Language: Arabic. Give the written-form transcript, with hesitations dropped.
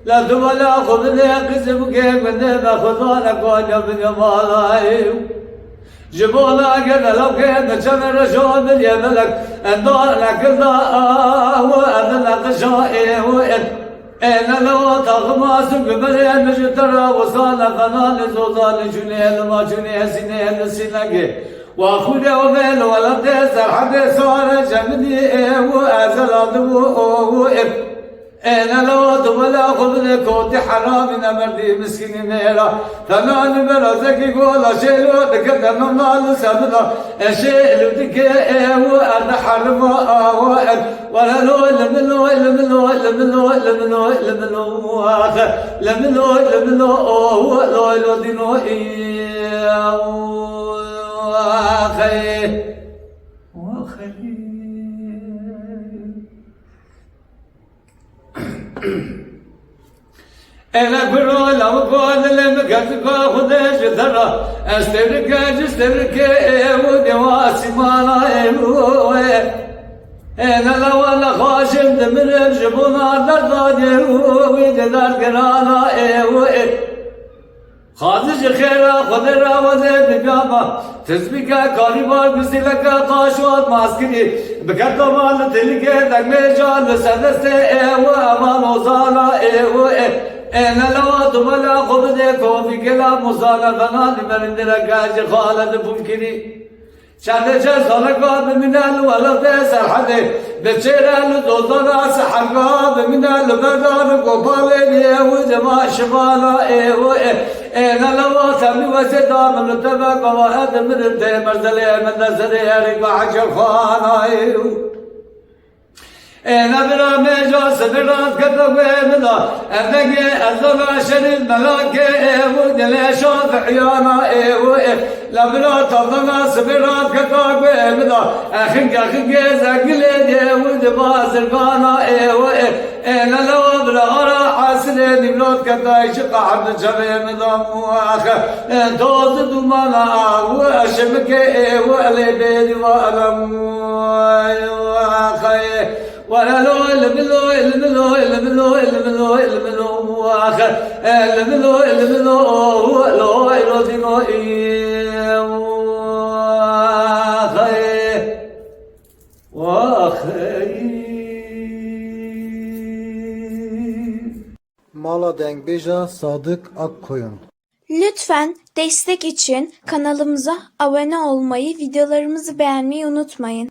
لا تبلا خذ لي قسم كيف بدنا خذانك وانا من يمالايو جبونا قلنا لو كنا شمر شو من يملك الدار لك الله وانا قشائي وإن انا لو تغماس بمليان مجترى وصال قنال زوزال جنيه ما جنيه سنيه السنقي واخونا وميل ولا تسر حد صار جمدي وازل ضوء انا لو تبلا خذ كوت حرام مردي مسكين ميرا ثمان برزك يقول شيلو تكدم مال سبنا شيلو تك وانا حرم ولا لو لمنو لمنو لمنو لمنو لمنو لمنو لمنو لو لو دينو اخي انا برو لو قول لم قد خذش ترى استرك ودواسي ما انا لو انا خاشم من الجبنا درداد ويدار قرانا خادج خيرا خضرا وزيد بقاما تسبيكا كاريبار بسيلكا قاشوات ماسكري بكرتا مال تلقى دقمي جال سدسة وامان وزالا انا لو تبلا خبزي كوفي كلا مصالا بنان مرندرا كاج خالد بمكري شاد خلقا بمنال ولد سرحدي بشيران دوزنا سحقا بمنال بدار قبالي وجما شمالا انا لو سمي وسدا من تبع قواعد من مرزلي من نزلي رقع عجفانا انا برا ميجا سبرات كتبه ملا اندقي الزرع شريف ملاك ودلي شافعيانا لبرا تظنا سبرات كتبه ملا اخنق زقلي ودبا زرقانا انا لو برا حاسني بلوت كتاي شقا عبد شبه ملا مواخ توز دمانا واشبك والي بيدي والم واخي ولا لو الملو الملو الملو الملو الملو واخر الملو الملو لو يرودينو Mala Dengbeja Sadık Akkoyun. Lütfen destek için kanalımıza abone olmayı, videolarımızı beğenmeyi unutmayın.